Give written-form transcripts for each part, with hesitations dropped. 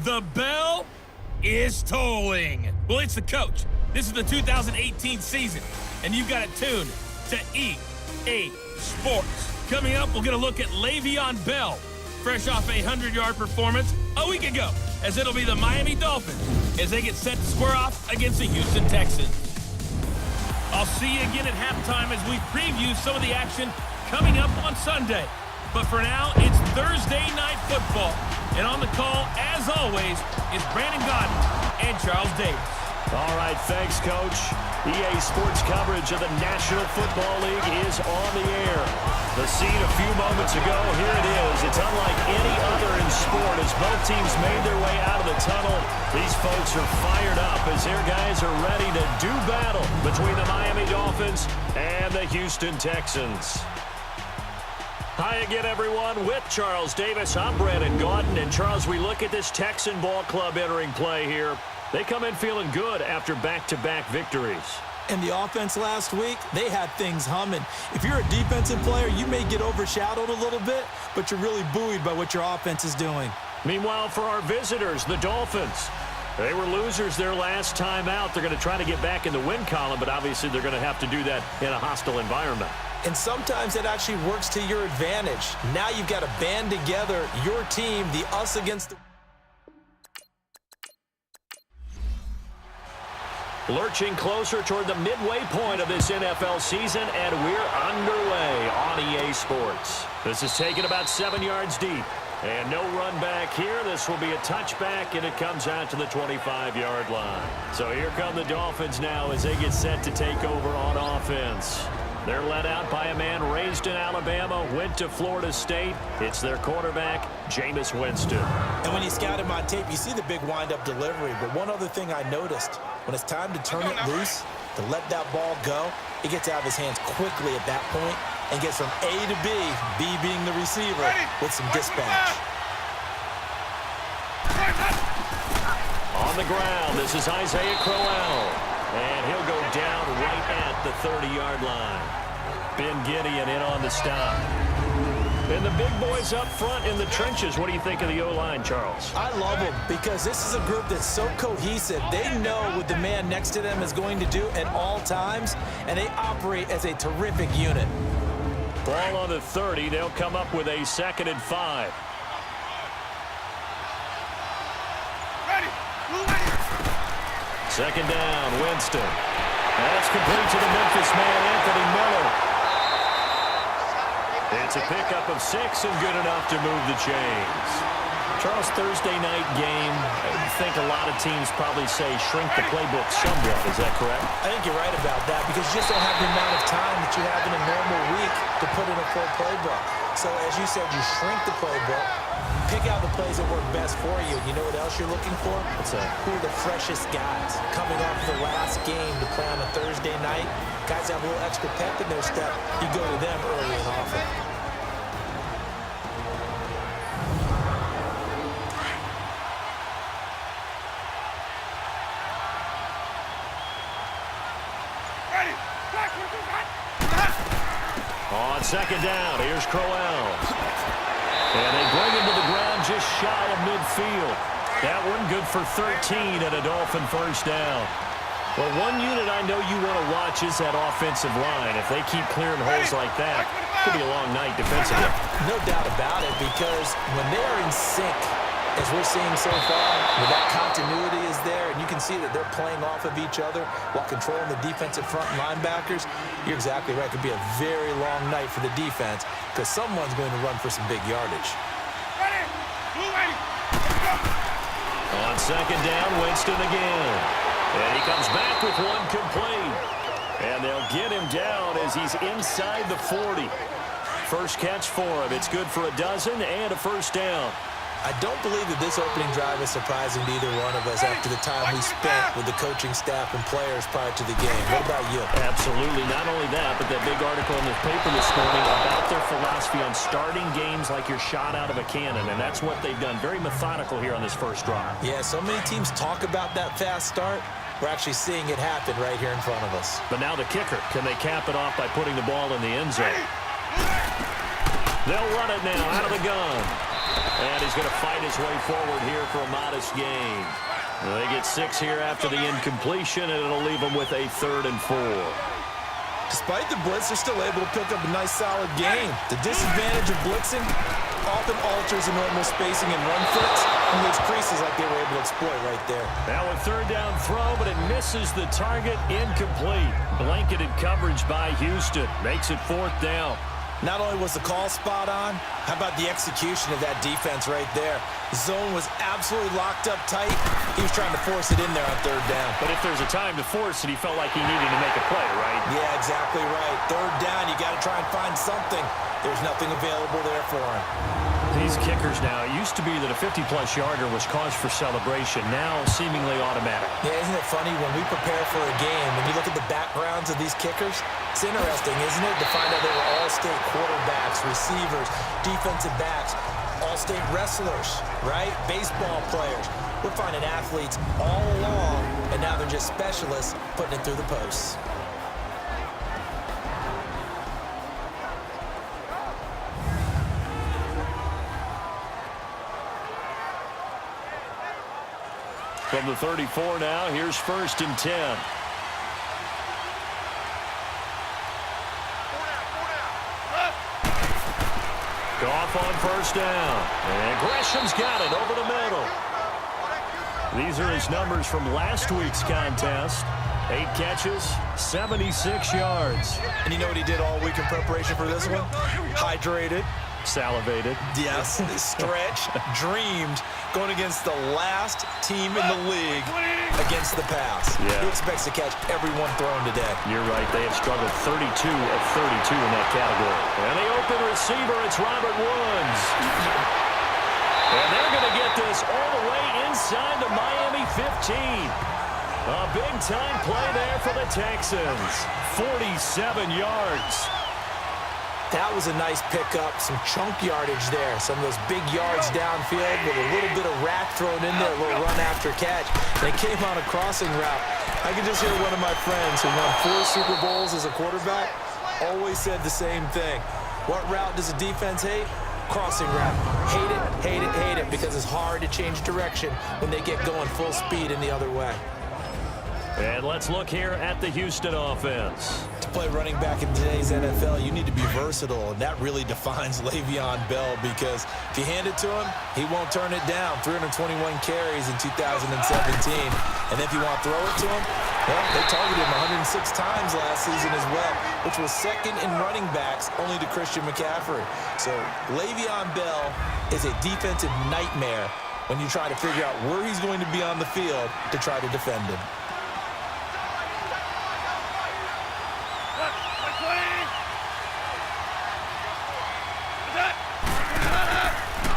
The bell is tolling. Well, it's the coach. This is the 2018 season, and you've got it tuned to EA Sports. Coming up, we'll get a look at Le'Veon Bell, fresh off a 100-yard performance a week ago, as it'll be the Miami Dolphins as they get set to square off against the Houston Texans. I'll see you again at halftime as we preview some of the action coming up on Sunday. But for now, it's Thursday Night Football. And on the call, as always, is Brandon Gaudin and Charles Davis. All right, thanks, Coach. EA Sports coverage of the National Football League is on the air. The scene a few moments ago, here it is. It's unlike any other in sport as both teams made their way out of the tunnel. These folks are fired up as their guys are ready to do battle between the Miami Dolphins and the Houston Texans. Hi again, everyone. With Charles Davis, I'm Brandon Gaudin. And, Charles, we look at this Texan ball club entering play here. They come in feeling good after back-to-back victories. And the offense last week, they had things humming. If you're a defensive player, you may get overshadowed a little bit, but you're really buoyed by what your offense is doing. Meanwhile, for our visitors, the Dolphins, they were losers their last time out. They're going to try to get back in the win column, but obviously they're going to have to do that in a hostile environment. And sometimes it actually works to your advantage. Now you've got to band together your team, the us against the... Lurching closer toward the midway point of this NFL season, and we're underway on EA Sports. This is taken about 7 yards deep. And no run back here. This will be a touchback, and it comes out to the 25-yard line. So here come the Dolphins now as they get set to take over on offense. They're led out by a man raised in Alabama, went to Florida State. It's their quarterback, Jameis Winston. And when you scout him on tape, you see the big wind-up delivery. But one other thing I noticed, when it's time to turn it loose, to let that ball go, it gets out of his hands quickly at that point and gets from A to B, B being the receiver, with some dispatch. On the ground, this is Isaiah Crowell. And he'll go down right at the 30-yard line. Ben Gideon in on the stop. And the big boys up front in the trenches. What do you think of the O-line, Charles? I love them because this is a group that's so cohesive. They know what the man next to them is going to do at all times, and they operate as a terrific unit. Ball on the 30. They'll come up with a 2nd and 5. Second down, Winston. That's complete to the Memphis man, Anthony Miller. It's a pickup of 6 and good enough to move the chains. Charles, Thursday night game, I think a lot of teams probably say shrink the playbook somewhat. Is that correct? I think you're right about that because you just don't have the amount of time that you have in a normal week to put in a full playbook. So as you said, you shrink the playbook, pick out the plays that work best for you. You know what else you're looking for? What's that? Who are the freshest guys coming off the last game to play on a Thursday night? Guys have a little extra pep in their step. You go to them early and often. On second down, here's Crowell. And they bring him to the ground just shy of midfield. That one good for 13 and a Dolphin first down. Well, one unit I know you want to watch is that offensive line. If they keep clearing holes like that, it could be a long night defensively. No doubt about it, because when they're in sync, as we're seeing so far, when that continuity is there, and you can see that they're playing off of each other while controlling the defensive front linebackers, you're exactly right. It could be a very long night for the defense because someone's going to run for some big yardage. On second down, Winston again. And he comes back with one complete. And they'll get him down as he's inside the 40. First catch for him. It's good for a dozen and a first down. I don't believe that this opening drive is surprising to either one of us after the time we spent with the coaching staff and players prior to the game. What about you? Absolutely. Not only that, but that big article in the paper this morning about their philosophy on starting games like you're shot out of a cannon, and that's what they've done. Very methodical here on this first drive. Yeah, so many teams talk about that fast start. We're actually seeing it happen right here in front of us. But now the kicker. Can they cap it off by putting the ball in the end zone? They'll run it now out of the gun. And he's going to fight his way forward here for a modest gain. They get 6 here after the incompletion, and it'll leave them with a 3rd and 4. Despite the blitz, they're still able to pick up a nice, solid gain. The disadvantage of blitzing often alters the normal spacing and run fits, and those creases like they were able to exploit right there. Now a 3rd down throw, but it misses the target, incomplete. Blanketed coverage by Houston. Makes it 4th down. Not only was the call spot on, how about the execution of that defense right there? The zone was absolutely locked up tight. He was trying to force it in there on 3rd down. But if there's a time to force it, he felt like he needed to make a play, right? Yeah, exactly right. 3rd down, you got to try and find something. There's nothing available there for him. These kickers now, it used to be that a 50-plus yarder was cause for celebration. Now seemingly automatic. Yeah, isn't it funny when we prepare for a game, when you look at the backgrounds of these kickers, it's interesting, isn't it, to find out they were all-state quarterbacks, receivers, defensive backs, all-state wrestlers, right? Baseball players. We're finding athletes all along, and now they're just specialists putting it through the posts. From the 34 now, here's 1st and 10. Goff on 1st down. And Gresham's got it over the middle. These are his numbers from last week's contest. 8 catches, 76 yards. And you know what he did all week in preparation for this one? Hydrated. Salivated. Yes, stretched, dreamed, going against the last team in the league against the pass. Yeah. He expects to catch everyone thrown today. You're right. They have struggled 32 of 32 in that category. And the open receiver, it's Robert Woods. And they're going to get this all the way inside the Miami 15. A big-time play there for the Texans. 47 yards. That was a nice pickup, some chunk yardage there. Some of those big yards downfield with a little bit of rack thrown in there, a little run after catch. They came on a crossing route. I can just hear one of my friends who won 4 Super Bowls as a quarterback always said the same thing. What route does a defense hate? Crossing route. Hate it, hate it, hate it, because it's hard to change direction when they get going full speed in the other way. And let's look here at the Houston offense. To play running back in today's NFL, you need to be versatile, and that really defines Le'Veon Bell, because if you hand it to him, he won't turn it down. 321 carries in 2017. And if you want to throw it to him, well, they targeted him 106 times last season as well, which was 2nd in running backs only to Christian McCaffrey. So Le'Veon Bell is a defensive nightmare when you try to figure out where he's going to be on the field to try to defend him.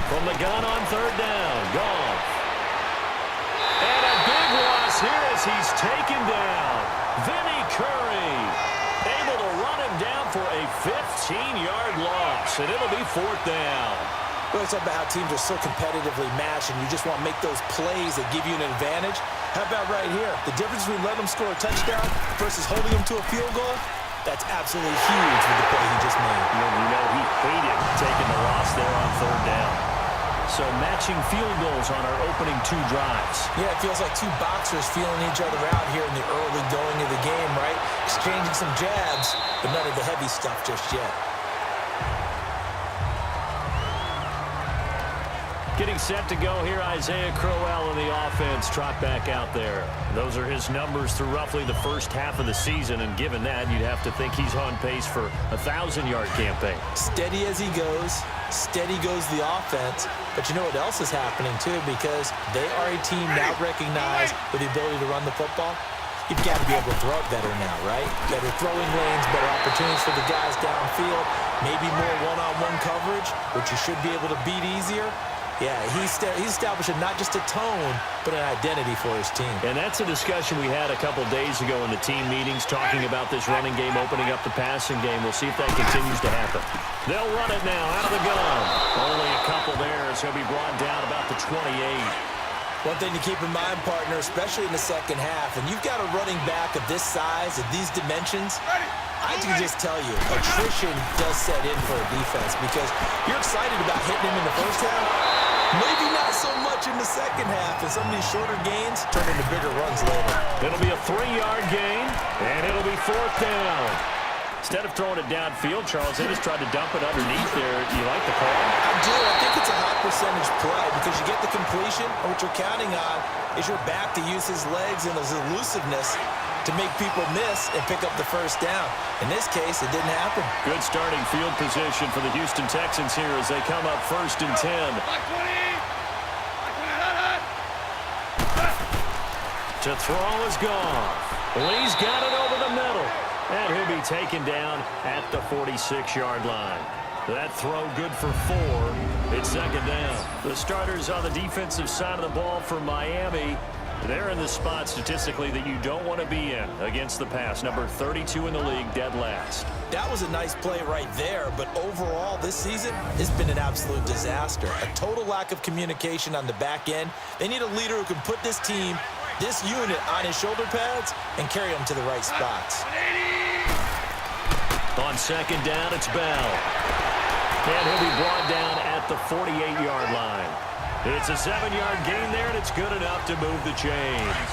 From the gun on 3rd down, Goff. And a big loss here as he's taken down. Vinny Curry able to run him down for a 15-yard loss, and it'll be 4th down. Well, it's about how teams are so competitively matched, and you just want to make those plays that give you an advantage. How about right here? The difference between letting them score a touchdown versus holding them to a field goal, that's absolutely huge with the play he just made. You know he hated taking the loss there on 3rd down. So matching field goals on our opening 2 drives. Yeah, it feels like 2 boxers feeling each other out here in the early going of the game, right? Exchanging some jabs, but none of the heavy stuff just yet. Getting set to go here, Isaiah Crowell in the offense, trot back out there. Those are his numbers through roughly the first half of the season, and given that, you'd have to think he's on pace for a 1,000-yard campaign. Steady as he goes, steady goes the offense, but you know what else is happening too, because they are a team now recognized with the ability to run the football. You've got to be able to throw it better now, right? Better throwing lanes, better opportunities for the guys downfield, maybe more one-on-one coverage, which you should be able to beat easier. Yeah, he's establishing not just a tone, but an identity for his team. And that's a discussion we had a couple days ago in the team meetings, talking about this running game, opening up the passing game. We'll see if that continues to happen. They'll run it now out of the gun. Only a couple there, so he'll be brought down about the 28. One thing to keep in mind, partner, especially in the second half, and you've got a running back of this size, of these dimensions, I can just tell you, attrition does set in for a defense because you're excited about hitting him in the first half. Maybe not so much in the second half, and some of these shorter gains turn into bigger runs later. It'll be a 3-yard gain, and it'll be 4th down. Instead of throwing it downfield, Charles, they just tried to dump it underneath there. You like the call? I do. I think it's a high percentage play because you get the completion, and what you're counting on is your back to use his legs and his elusiveness to make people miss and pick up the first down. In this case, it didn't happen. Good starting field position for the Houston Texans here as they come up 1st and 10. To throw is gone. Lee's got it over the middle. And he'll be taken down at the 46-yard line. That throw good for 4. It's 2nd down. The starters on the defensive side of the ball for Miami, they're in the spot statistically that you don't want to be in against the pass. Number 32 in the league, dead last. That was a nice play right there, but overall this season, it's been an absolute disaster. A total lack of communication on the back end. They need a leader who can put this team, this unit, on his shoulder pads and carry them to the right spots. On 2nd down, it's Bell. And he'll be brought down at the 48-yard line. It's a 7-yard gain there, and it's good enough to move the chains.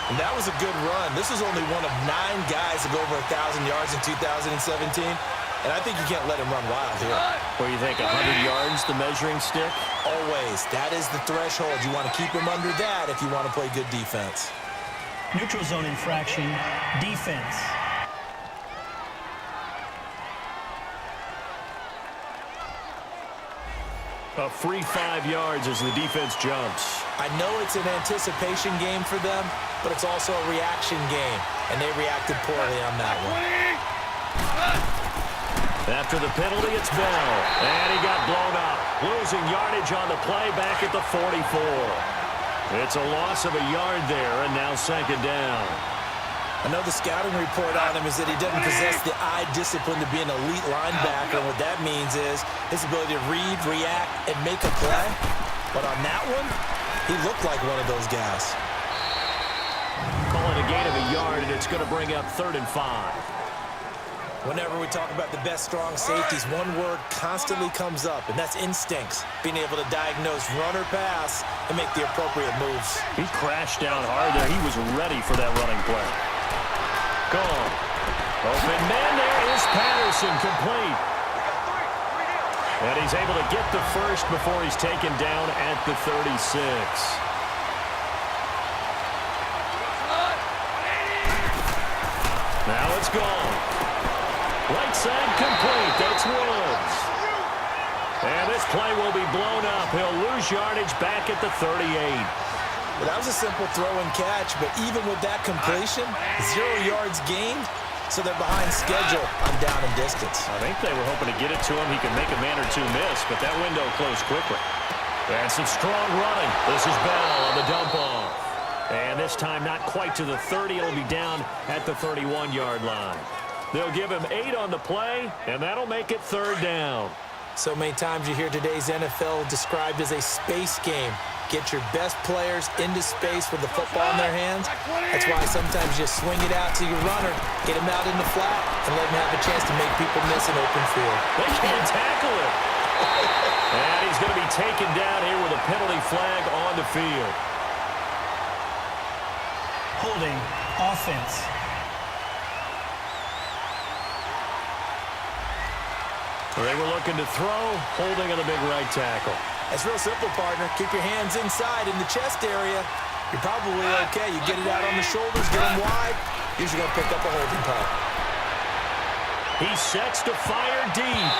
And that was a good run. This is only one of 9 guys to go over 1,000 yards in 2017. And I think you can't let him run wild here. What do you think, 100 yards, the measuring stick? Always. That is the threshold. You want to keep him under that if you want to play good defense. Neutral zone infraction, defense. A free 5 yards as the defense jumps. I know it's an anticipation game for them, but it's also a reaction game, and they reacted poorly on that one. After the penalty, it's Bell, and he got blown up, losing yardage on the play back at the 44. It's a loss of a yard there, and now 2nd down. I know the scouting report on him is that he doesn't possess the eye discipline to be an elite linebacker, and what that means is his ability to read, react, and make a play. But on that one, he looked like one of those guys. Call it a gain of a yard, and it's going to bring up 3rd and 5. Whenever we talk about the best strong safeties, one word constantly comes up, and that's instincts. Being able to diagnose run or pass and make the appropriate moves. He crashed down hard there. He was ready for that running play. Gone. Open man, there is Patterson, complete. And he's able to get the first before he's taken down at the 36. Now it's gone. Right side complete. That's Woods. And this play will be blown up. He'll lose yardage back at the 38. Well, that was a simple throw and catch, but even with that completion, 0 yards gained, so they're behind schedule on down and distance. I think they were hoping to get it to him. He could make a man or two miss, but that window closed quickly. And some strong running. This is Bell on the dump off. And this time not quite to the 30. It'll be down at the 31-yard line. They'll give him 8 on the play, and that'll make it 3rd down. So many times you hear today's NFL described as a space game. Get your best players into space with the football in their hands. That's why sometimes you just swing it out to your runner, get him out in the flat, and let him have a chance to make people miss an open field. They can't tackle it. And he's going to be taken down here with a penalty flag on the field. Holding, offense. They were looking to throw, holding on the big right tackle. It's real simple, partner. Keep your hands inside in the chest area. You're probably okay. You get it out on the shoulders, get them wide. Usually going to pick up a holding call. He sets to fire deep.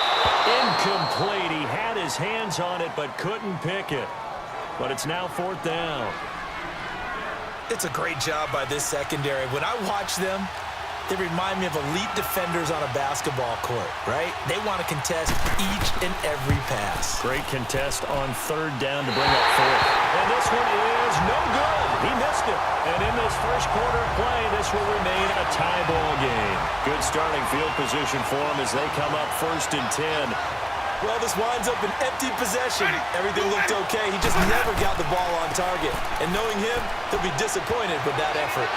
Incomplete. He had his hands on it but couldn't pick it. But it's now 4th down. It's a great job by this secondary. When I watch them, they remind me of elite defenders on a basketball court, right? They want to contest each and every pass. Great contest on 3rd down to bring up 4th. And this one is no good. He missed it. And in this first quarter of play, this will remain a tie ball game. Good starting field position for him as they come up 1st and 10. Well, this winds up an empty possession. Everything looked okay. He just never got the ball on target. And knowing him, he'll be disappointed with that effort.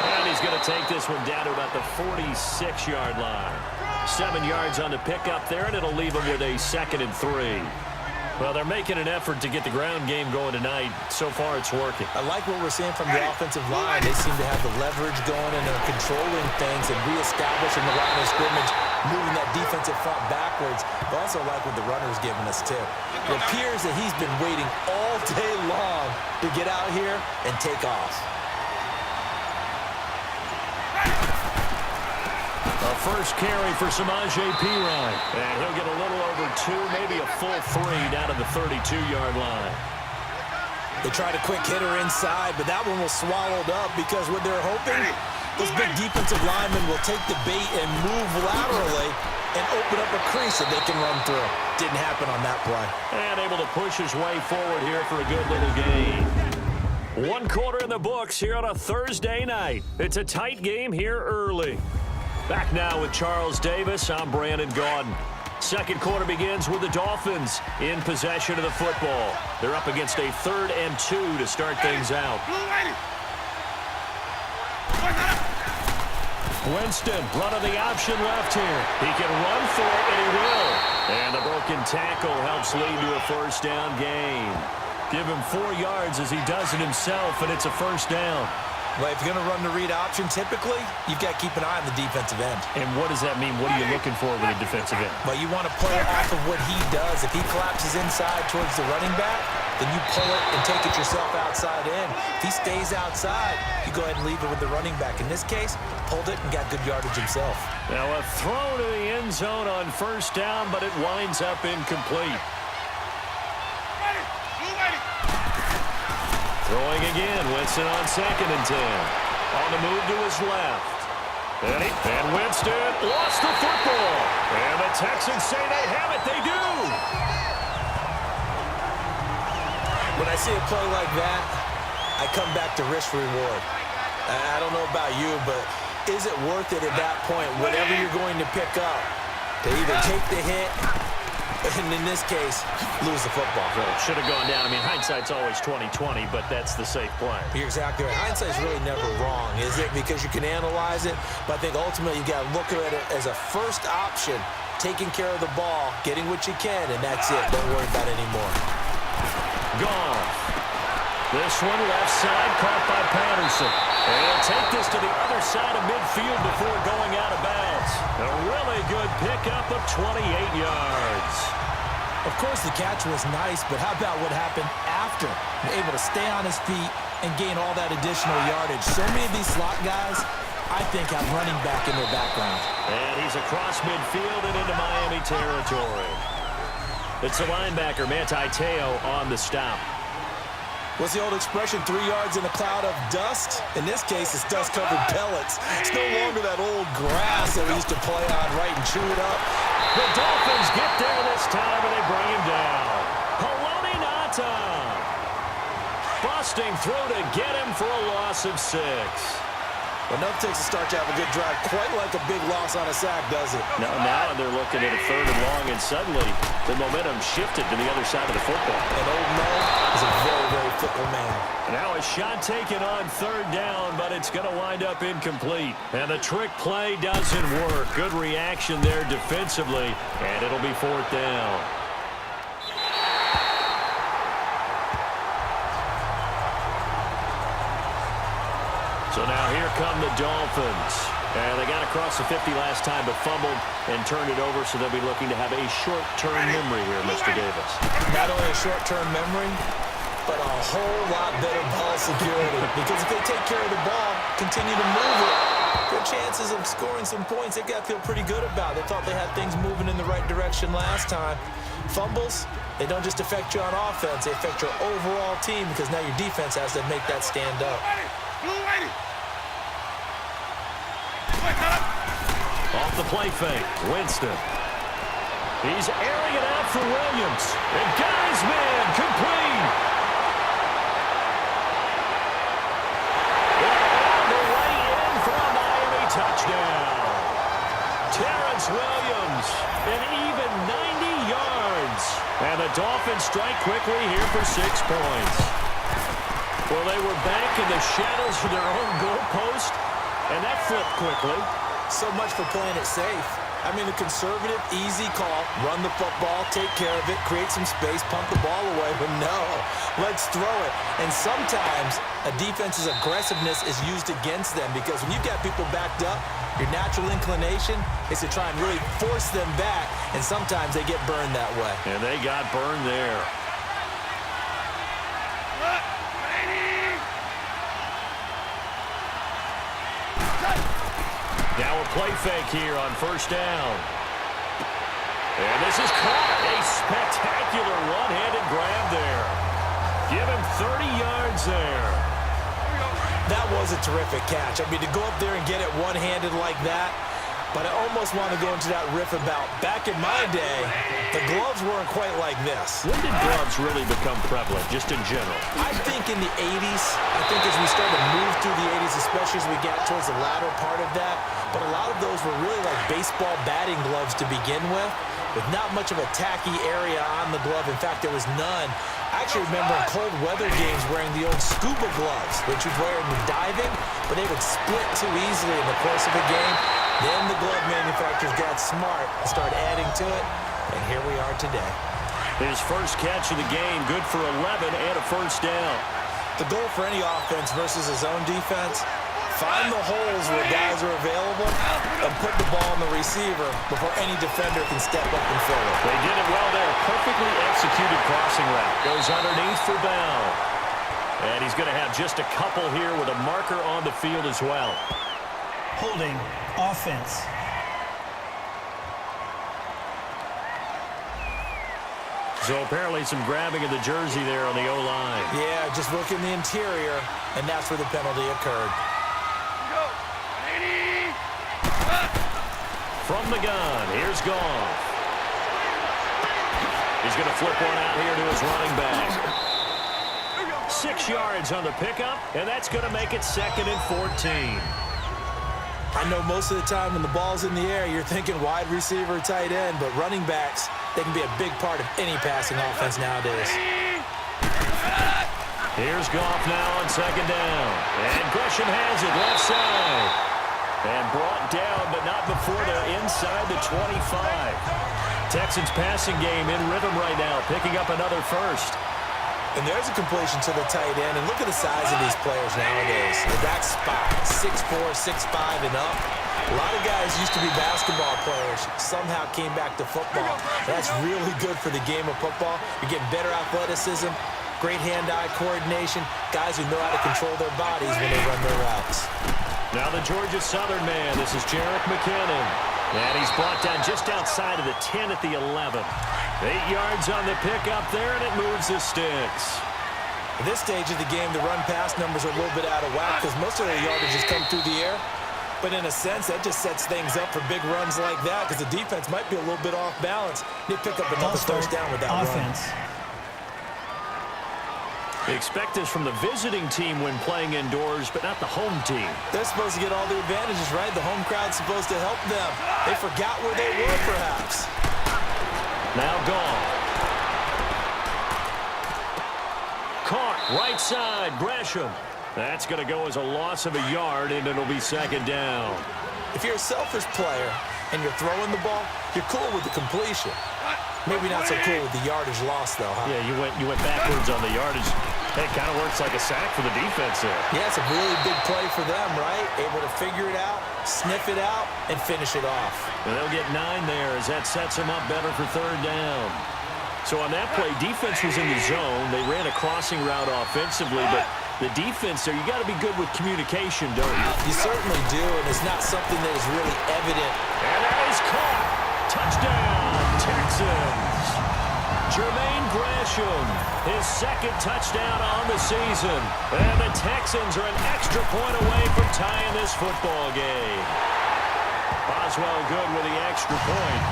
And he's going to take this one down to about the 46-yard line. 7 yards on the pickup there, and it'll leave him with a 2nd and 3. Well, they're making an effort to get the ground game going tonight. So far, it's working. I like what we're seeing from the offensive line. They seem to have the leverage going, and they're controlling things and reestablishing the line of scrimmage, moving that defensive front backwards. I also like what the runner's giving us, too. It appears that he's been waiting all day long to get out here and take off. A first carry for Samaje Perine. And he'll get a little over 2, maybe a full 3 down to the 32-yard line. They tried a quick hitter inside, but that one was swallowed up because what they're hoping, those big defensive linemen will take the bait and move laterally and open up a crease that they can run through. Didn't happen on that play. And able to push his way forward here for a good little gain. 1 quarter in the books here on a Thursday night. It's a tight game here early. Back now with Charles Davis, I'm Brandon Gaudin. Second quarter begins with the Dolphins in possession of the football. They're up against a 3rd and 2 to start things out. Winston running the option left here. He can run for it, and he will. And the broken tackle helps lead to a first down gain. Give him 4 yards as he does it himself, and it's a first down. Well, if you're going to run the read option, typically, you've got to keep an eye on the defensive end. And what does that mean? What are you looking for with a defensive end? Well, you want to play off of what he does. If he collapses inside towards the running back, then you pull it and take it yourself outside in. If he stays outside, you go ahead and leave it with the running back. In this case, pulled it and got good yardage himself. Now a throw to the end zone on first down, but it winds up incomplete. Throwing again, Winston on 2nd and 10. On the move to his left. And Winston lost the football. And the Texans say they have it. They do. When I see a play like that, I come back to risk reward. I don't know about you, but is it worth it at that point, whatever you're going to pick up, to either take the hit, and in this case, lose the football? Well, it should have gone down. I mean, hindsight's always 20/20, but that's the safe play. You're exactly right. Hindsight's really never wrong, is it? Because you can analyze it, but I think ultimately you got to look at it as a first option, taking care of the ball, getting what you can, and that's it. Don't worry about it anymore. Gone. This one left side, caught by Patterson. And he'll take this to the other side of midfield before going out of bounds. A really good pickup of 28 yards. Of course, the catch was nice, but how about what happened after? Able to stay on his feet and gain all that additional yardage. So many of these slot guys, I think, have running back in their background. And he's across midfield and into Miami territory. It's the linebacker, Manti Te'o, on the stop. What's the old expression, 3 yards in a cloud of dust? In this case, it's dust-covered pellets. It's no longer that old grass that we used to play on, right, and chew it up. The Dolphins get there this time, and they bring him down. Haloti Ngata. Busting through to get him for a loss of 6. Enough takes a start to have a good drive. Quite like a big loss on a sack, does it? Now they're looking at a 3rd and long, and suddenly the momentum shifted to the other side of the football. And old Mo is a very, very fickle man. Now a shot taken on 3rd down, but it's going to wind up incomplete. And the trick play doesn't work. Good reaction there defensively, and it'll be 4th down. So now here come the Dolphins. And they got across the 50 last time, but fumbled and turned it over, so they'll be looking to have a short-term memory here, Mr. Davis. Not only a short-term memory, but a whole lot better ball security. Because if they take care of the ball, continue to move it, their chances of scoring some points, they've got to feel pretty good about. They thought they had things moving in the right direction last time. Fumbles, they don't just affect you on offense, they affect your overall team, because now your defense has to make that stand up. Off the play fake, Winston. He's airing it out for Williams. And Guy's man, complete. And the way in for a Miami touchdown. Terrence Williams, an even 90 yards. And the Dolphins strike quickly here for 6 points. Well, they were back in the shadows of their own goalpost, And that flipped quickly. So much for playing it safe. I mean, a conservative, easy call, run the football, take care of it, create some space, pump the ball away, but no, let's throw it. And sometimes a defense's aggressiveness is used against them because when you've got people backed up, your natural inclination is to try and really force them back, and sometimes they get burned that way. And they got burned there. Now a play fake here on first down. And this is caught. A spectacular one-handed grab there. Give him 30 yards there. That was a terrific catch. I mean, to go up there and get it one-handed like that, but I almost want to go into that riff about back in my day, the gloves weren't quite like this. When did gloves really become prevalent, just in general? I think in the 80s. I think as we started to move through the 80s, especially as we got towards the latter part of that, but a lot of those were really like baseball batting gloves to begin with not much of a tacky area on the glove. In fact, there was none. I actually remember in cold weather games wearing the old scuba gloves, which you'd wear in the diving, but they would split too easily in the course of a game. Then the glove manufacturers got smart and started adding to it, and here we are today. His first catch of the game, good for 11 and a first down. The goal for any offense versus his own defense, find the holes where guys are available and put the ball on the receiver before any defender can step up and fill it. They did it well there. Perfectly executed crossing route. Goes underneath for Bell. And he's going to have just a couple here with a marker on the field as well. Holding, offense. So apparently some grabbing of the jersey there on the O-line. Yeah, just look in the interior, and that's where the penalty occurred. From the gun, here's Goff. He's going to flip one out here to his running back. 6 yards on the pickup, and that's going to make it 2nd and 14. I know most of the time when the ball's in the air, you're thinking wide receiver, tight end, but running backs, they can be a big part of any passing offense nowadays. Here's Goff now on 2nd down. And Gresham has it left side. And brought down, but not before they're inside the 25. Texans passing game in rhythm right now, picking up another first. And there's a completion to the tight end. And look at the size of these players nowadays. At that spot, 6'4", 6'5", and up. A lot of guys used to be basketball players, somehow came back to football. That's really good for the game of football. You're getting better athleticism, great hand-eye coordination, guys who know how to control their bodies when they run their routes. Now the Georgia Southern man, this is Jerick McKinnon. And he's brought down just outside of the 10 at the 11. 8 yards on the pickup there, and it moves the sticks. At this stage of the game, the run-pass numbers are a little bit out of whack because most of their yardage has come through the air. But in a sense, that just sets things up for big runs like that because the defense might be a little bit off balance. They pick up another first down with that offense. They expect this from the visiting team when playing indoors, but not the home team. They're supposed to get all the advantages, right? The home crowd's supposed to help them. They forgot where they were, perhaps. Now gone. Caught, right side, Gresham. That's going to go as a loss of a yard, and it'll be 2nd down. If you're a selfish player and you're throwing the ball, you're cool with the completion. Maybe not so cool with the yardage loss, though, huh? Yeah, you went backwards on the yardage. That kind of works like a sack for the defense there. Yeah, it's a really big play for them, right? Able to figure it out, sniff it out, and finish it off. And they'll get 9 there as that sets them up better for 3rd down. So on that play, defense was in the zone. They ran a crossing route offensively, but the defense there, you got to be good with communication, don't you? You certainly do, and it's not something that is really evident. And that is caught. Touchdown, Texans. Jermaine Gresham, his 2nd touchdown on the season. And the Texans are an extra point away from tying this football game. Boswell good with the extra point.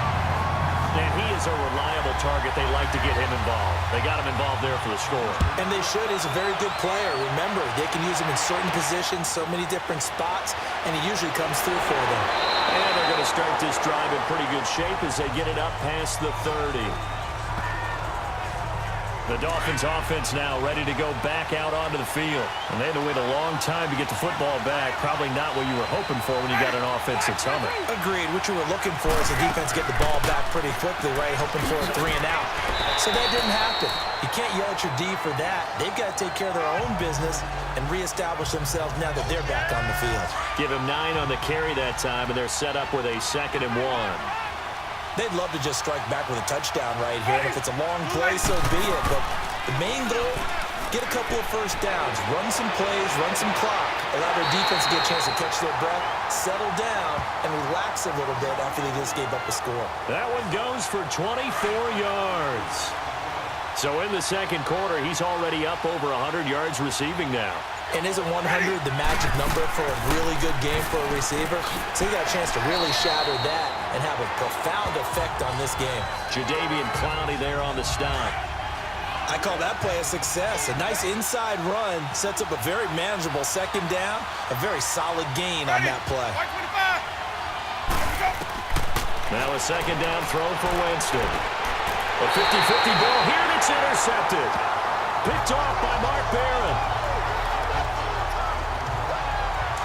And he is a reliable target. They like to get him involved. They got him involved there for the score. And they should. He's a very good player. Remember, they can use him in certain positions, so many different spots, and he usually comes through for them. And they're going to start this drive in pretty good shape as they get it up past the 30. The Dolphins offense now ready to go back out onto the field. And they had to wait a long time to get the football back. Probably not what you were hoping for when you got an offense that's humming. Agreed. What you were looking for is the defense get the ball back pretty quickly, right? Hoping for a 3 and out. So that didn't happen. You can't yell at your D for that. They've got to take care of their own business and reestablish themselves now that they're back on the field. Give him 9 on the carry that time, and they're set up with a 2nd and 1. They'd love to just strike back with a touchdown right here. And if it's a long play, so be it. But the main goal, get a couple of first downs, run some plays, run some clock, allow their defense to get a chance to catch their breath, settle down, and relax a little bit after they just gave up a score. That one goes for 24 yards. So in the second quarter, he's already up over 100 yards receiving now. And isn't 100 the magic number for a really good game for a receiver? So he got a chance to really shatter that and have a profound effect on this game. Jadeveon Clowney there on the stop. I call that play a success. A nice inside run sets up a very manageable 2nd down, a very solid gain on that play. Now a 2nd down throw for Winston. A 50-50 ball here, and it's intercepted. Picked off by Mark Barron.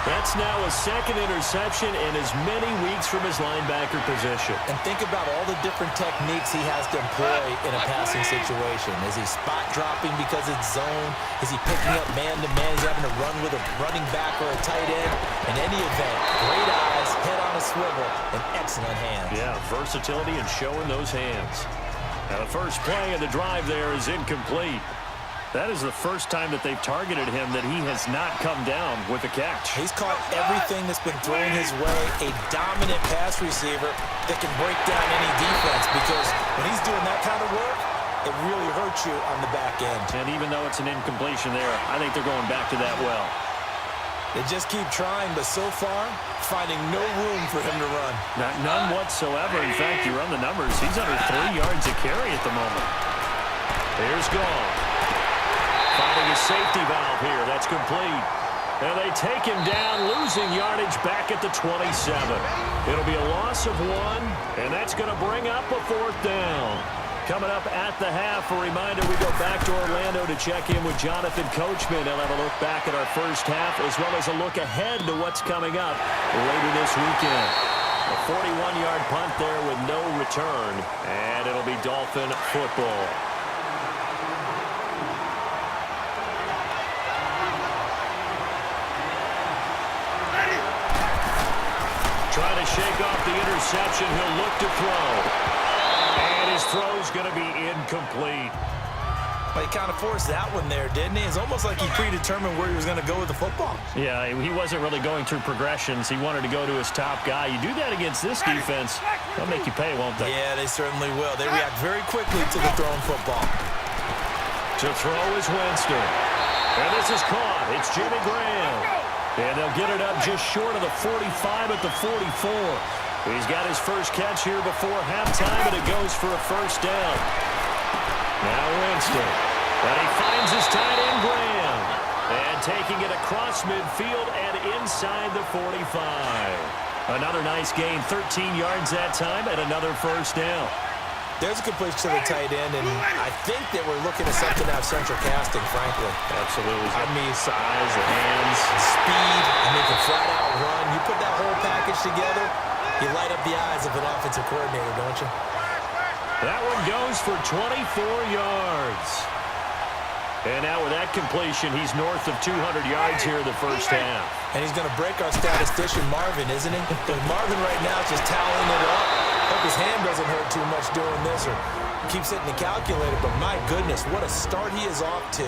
That's now a 2nd interception in as many weeks from his linebacker position. And think about all the different techniques he has to employ in a passing situation. Is he spot dropping because it's zone? Is he picking up man-to-man? Is he having to run with a running back or a tight end? In any event, great eyes, head on a swivel, and excellent hands. Yeah, versatility and showing those hands. Now the first play of the drive there is incomplete. That is the first time that they've targeted him that he has not come down with a catch. He's caught everything that's been thrown his way. A dominant pass receiver that can break down any defense, because when he's doing that kind of work, it really hurts you on the back end. And even though it's an incompletion there, I think they're going back to that well. They just keep trying, but so far, finding no room for him to run. None whatsoever. In fact, you run the numbers, he's under 3 yards a carry at the moment. Here's Gall. Finding a safety valve here. That's complete. And they take him down, losing yardage back at the 27. It'll be a loss of 1, and that's going to bring up a 4th down. Coming up at the half, a reminder, we go back to Orlando to check in with Jonathan Coachman. He'll have a look back at our first half, as well as a look ahead to what's coming up later this weekend. A 41-yard punt there with no return, and it'll be Dolphin football. Trying to shake off the interception. He'll look to throw. And his throw's going to be incomplete. But he kind of forced that one there, didn't he? It's almost like he predetermined where he was going to go with the football. Yeah, he wasn't really going through progressions. He wanted to go to his top guy. You do that against this defense, they'll make you pay, won't they? Yeah, they certainly will. They react very quickly to the thrown football. To throw is Winston. And this is caught. It's Jimmy Graham. And they'll get it up just short of the 45 at the 44. He's got his first catch here before halftime, and it goes for a 1st down. Now Winston. And he finds his tight end, Graham. And taking it across midfield and inside the 45. Another nice gain, 13 yards that time, and another 1st down. There's a completion to the tight end, and I think that we're looking at something out of central casting, frankly. Absolutely. I mean, size, the hands, speed, and they can flat-out run. You put that whole package together, you light up the eyes of an offensive coordinator, don't you? That one goes for 24 yards. And now with that completion, he's north of 200 yards here in the first half. And he's going to break our statistician, Marvin, isn't he? Because Marvin right now is just tallying it up. Hope his hand doesn't hurt too much doing this, or keeps hitting the calculator. But my goodness, what a start he is off to.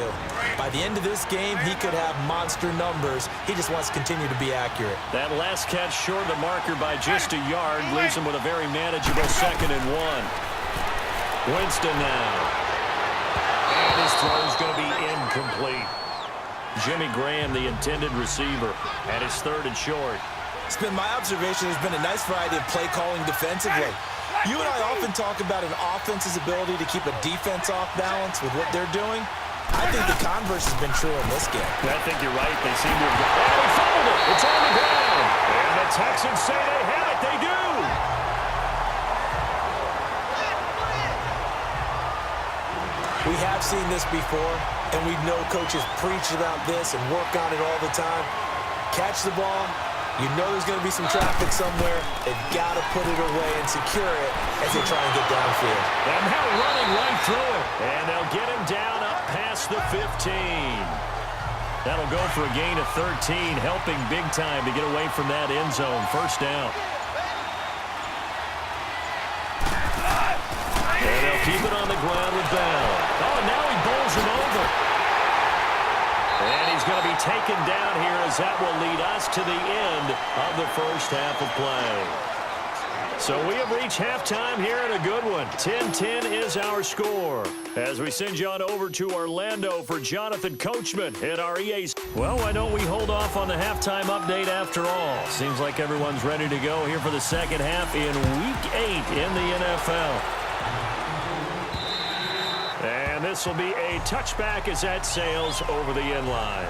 By the end of this game, he could have monster numbers. He just wants to continue to be accurate. That last catch short of the marker by just a yard leaves him with a very manageable 2nd and 1. Winston now. And his throw is going to be incomplete. Jimmy Graham, the intended receiver, at his 3rd and short. It's been my observation there's been a nice variety of play calling defensively. You and I often talk about an offense's ability to keep a defense off balance with what they're doing. I think the converse has been true in this game. I think you're right. They seem to have got it. They fumbled it. It's on the ground. And the Texans say they have it. They do. We have seen this before, and we know coaches preach about this and work on it all the time. Catch the ball. You know there's going to be some traffic somewhere. They've got to put it away and secure it as they try and get downfield. And now running right through it. And they'll get him down up past the 15. That'll go for a gain of 13, helping big time to get away from that end zone. First down. And they'll keep it on the ground with Bell. Oh, and now he bowls him over. And he's going to be taken down here as that will lead us to the end of the first half of play. So we have reached halftime here in a good one. 10-10 is our score. As we send you on over to Orlando for Jonathan Coachman at our EA's. Well, why don't we hold off on the halftime update after all? Seems like everyone's ready to go here for the second half in Week 8 in the NFL. And this will be a touchback as that sails over the end line.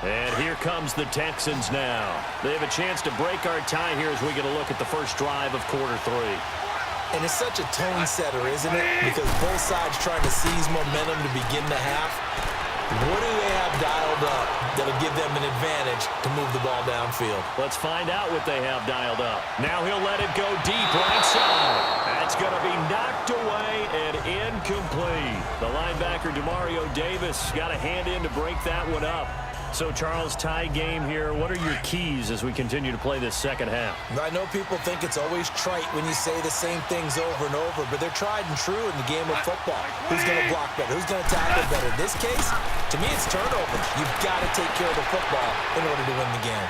And here comes the Texans now. They have a chance to break our tie here as we get a look at the first drive of quarter 3. And it's such a tone setter, isn't it? Because both sides trying to seize momentum to begin the half. What do they have dialed up that'll give them an advantage to move the ball downfield? Let's find out what they have dialed up. Now he'll let it go deep right side. That's going to be knocked away and incomplete. The linebacker, Demario Davis, got a hand in to break that one up. So, Charles, tie game here. What are your keys as we continue to play this second half? I know people think it's always trite when you say the same things over and over, but they're tried and true in the game of football. Who's going to block better? Who's going to tackle better? In this case, to me, it's turnovers. You've got to take care of the football in order to win the game.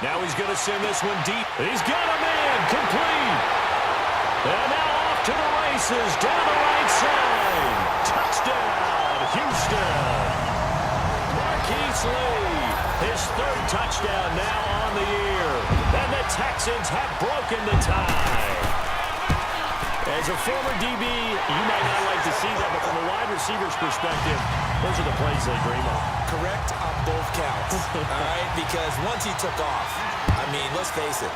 Now he's going to send this one deep. He's got a man complete. And now off to the races down the right side. Touchdown, Houston. Marquise Lee, his third touchdown now on the year. And the Texans have broken the tie. As a former DB, you might not like to see that, but from a wide receiver's perspective, those are the plays they dream of. Correct on both counts, all right? Because once he took off, I mean, let's face it,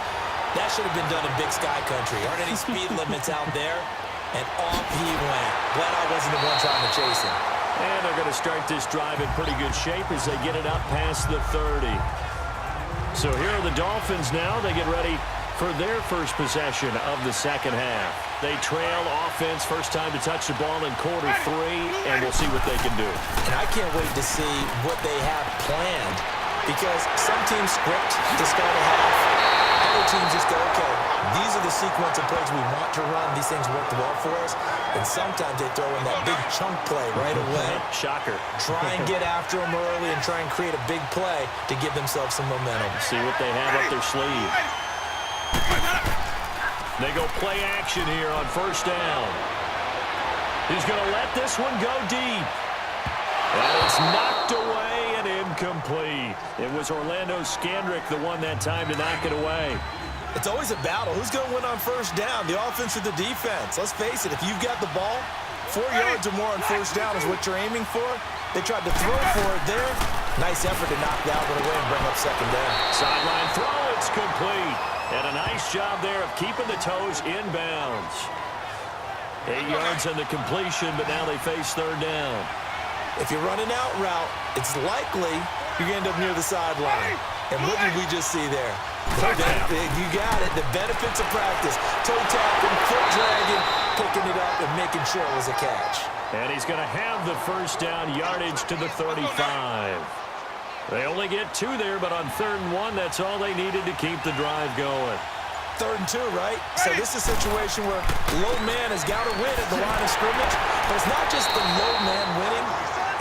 that should have been done in Big Sky Country. Aren't any speed limits out there? And off he went. Glad I wasn't the one trying to chase him. And they're going to start this drive in pretty good shape as they get it up past the 30. So here are the Dolphins now. They get ready for their first possession of the second half. They trail offense, first time to touch the ball in quarter 3, and we'll see what they can do. And I can't wait to see what they have planned, because some teams script to start a half. Other teams just go, okay, these are the sequence of plays we want to run. These things work well for us. And sometimes they throw in that big chunk play right away. Shocker. Try and get after them early and try and create a big play to give themselves some momentum. See what they have up their sleeve. They go play action here on first down. He's going to let this one go deep. And it's knocked away and incomplete. It was Orlando Scandrick that won that time to knock it away. It's always a battle. Who's going to win on first down, the offense or the defense? Let's face it, if you've got the ball, 4 yards or more on first down is what you're aiming for. They tried to throw for it there. Nice effort to knock that one away and bring up second down. Sideline throw, it's complete. And a nice job there of keeping the toes inbounds. 8 yards on the completion, but now they face third down. If you're running out route, it's likely you're going to end up near the sideline. And what did we just see there? You got it. The benefits of practice. Toe tapping, foot dragging, picking it up and making sure it was a catch. And he's going to have the first down, yardage to the 35. They only get 2 there, but on 3rd and 1, that's all they needed to keep the drive going. 3rd and 2, right? So this is a situation where low man has got to win at the line of scrimmage. But it's not just the low man winning.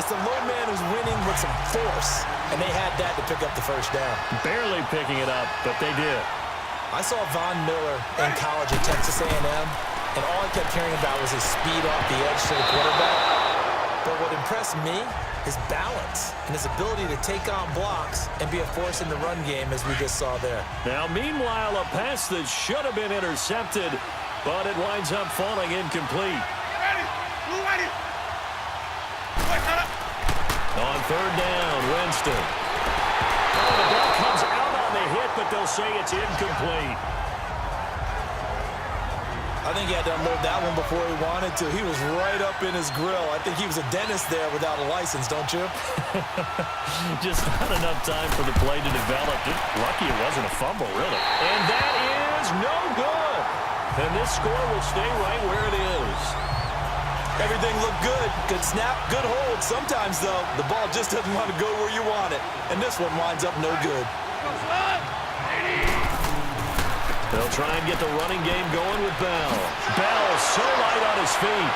It's the low man who's winning with some force. And they had that to pick up the first down. Barely picking it up, but they did. I saw Von Miller in college at Texas A&M, and all I kept hearing about was his speed off the edge to the quarterback. But what impressed me, his balance and his ability to take on blocks and be a force in the run game, as we just saw there. Now, meanwhile, a pass that should have been intercepted, but it winds up falling incomplete. On 3rd down, Winston. Oh, the ball comes out on the hit but they'll say it's incomplete. I think he had to unload that one before he wanted to. He was right up in his grill. I think he was a dentist there without a license, don't you? Just not enough time for the play to develop. Just lucky it wasn't a fumble, really. And that is no good. And this score will stay right where it is. Everything looked good. Good snap, good hold. Sometimes, though, the ball just doesn't want to go where you want it. And this one winds up no good. They'll try and get the running game going with Bell. Bell so light on his feet.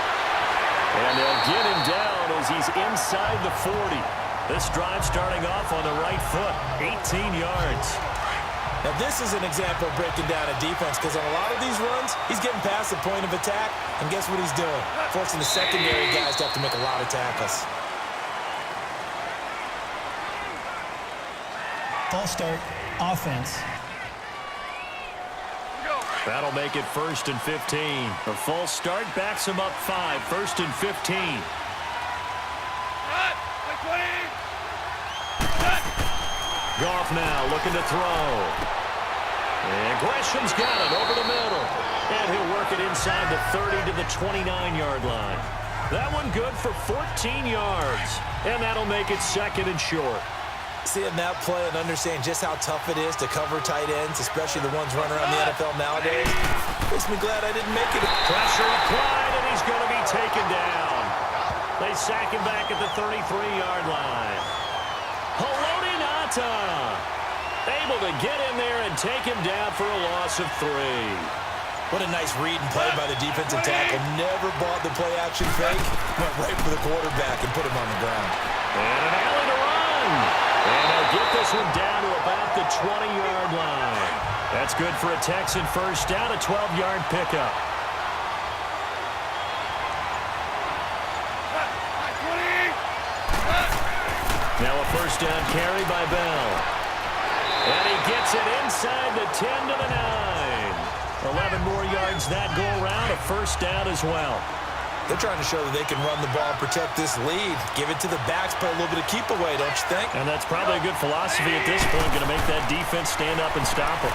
And they'll get him down as he's inside the 40. This drive starting off on the right foot, 18 yards. Now, this is an example of breaking down a defense because on a lot of these runs, he's getting past the point of attack, and guess what he's doing? Forcing the secondary guys to have to make a lot of tackles. False start, offense. That'll make it 1st and 15. A false start backs him up 5, 1st and 15. Goff now looking to throw. And Gresham's got it over the middle. And he'll work it inside the 30 to the 29-yard line. That one good for 14 yards. And that'll make it 2nd and short. Seeing that play and understanding just how tough it is to cover tight ends, especially the ones running around the NFL nowadays, makes me glad I didn't make it. Pressure applied, and he's going to be taken down. They sack him back at the 33-yard line. Haloti Ngata able to get in there and take him down for a loss of 3. What a nice read and play by the defensive tackle. Never bought the play-action fake. Went right for the quarterback and put him on the ground. And an alley to run. And they'll get this one down to about the 20-yard line. That's good for a Texan first down, a 12-yard pickup. Now a first down carry by Bell. And he gets it inside the 10 to the 9. 11 more yards that go around, a first down as well. They're trying to show that they can run the ball and protect this lead. Give it to the backs, play a little bit of keep away, don't you think? And that's probably a good philosophy at this point, going to make that defense stand up and stop them.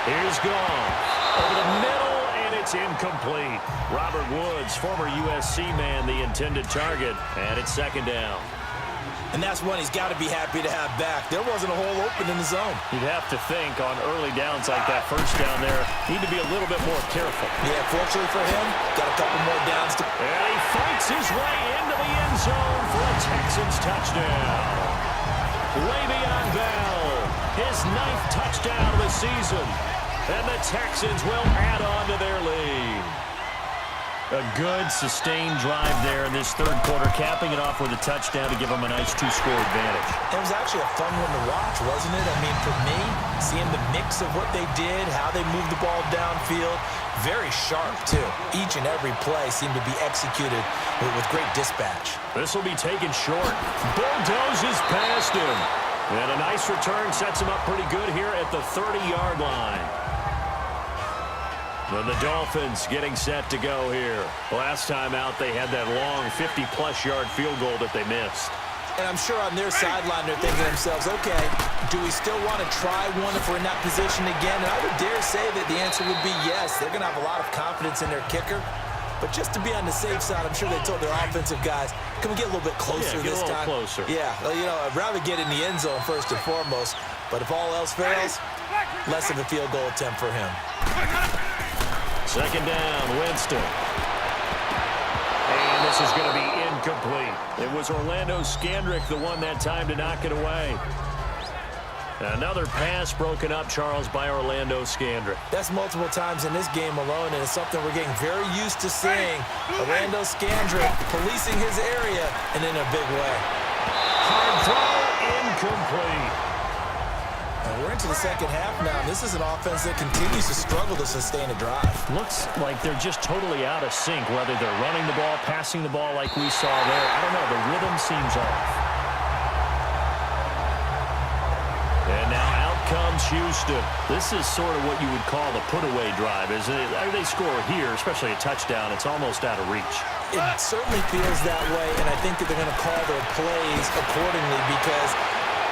Here's Goff. Over the middle, and it's incomplete. Robert Woods, former USC man, the intended target, and it's 2nd down. And that's one he's got to be happy to have back. There wasn't a hole open in the zone. You'd have to think on early downs like that first down there, need to be a little bit more careful. Yeah, fortunately for him, got a couple more downs to... And he fights his way into the end zone for a Texans touchdown. Le'Veon Bell, his 9th touchdown of the season. And the Texans will add on to their lead. A good, sustained drive there in this 3rd quarter, capping it off with a touchdown to give them a nice 2-score advantage. It was actually a fun one to watch, wasn't it? I mean, for me, seeing the mix of what they did, how they moved the ball downfield, very sharp, too. Each and every play seemed to be executed with great dispatch. This will be taken short. Bulldozes past him. And a nice return sets him up pretty good here at the 30-yard line. And the Dolphins getting set to go here. Last time out, they had that long 50-plus yard field goal that they missed. And I'm sure on their sideline, they're thinking to themselves, okay, do we still want to try one if we're in that position again? And I would dare say that the answer would be yes. They're going to have a lot of confidence in their kicker. But just to be on the safe side, I'm sure they told their offensive guys, can we get a little bit closer this time? Closer. Yeah, well, you know, I'd rather get in the end zone first and foremost. But if all else fails, less of a field goal attempt for him. 2nd down, Winston. And this is going to be incomplete. It was Orlando Scandrick the one that time to knock it away. Another pass broken up, Charles, by Orlando Scandrick. That's multiple times in this game alone, and it's something we're getting very used to seeing. Orlando Scandrick policing his area and in a big way. Hard throw, incomplete. And we're into the 2nd half now. This is an offense that continues to struggle to sustain a drive. Looks like they're just totally out of sync, whether they're running the ball, passing the ball like we saw there. I don't know. The rhythm seems off. And now out comes Houston. This is sort of what you would call the put-away drive, isn't it? They score here, especially a touchdown. It's almost out of reach. It certainly feels that way, and I think that they're going to call their plays accordingly because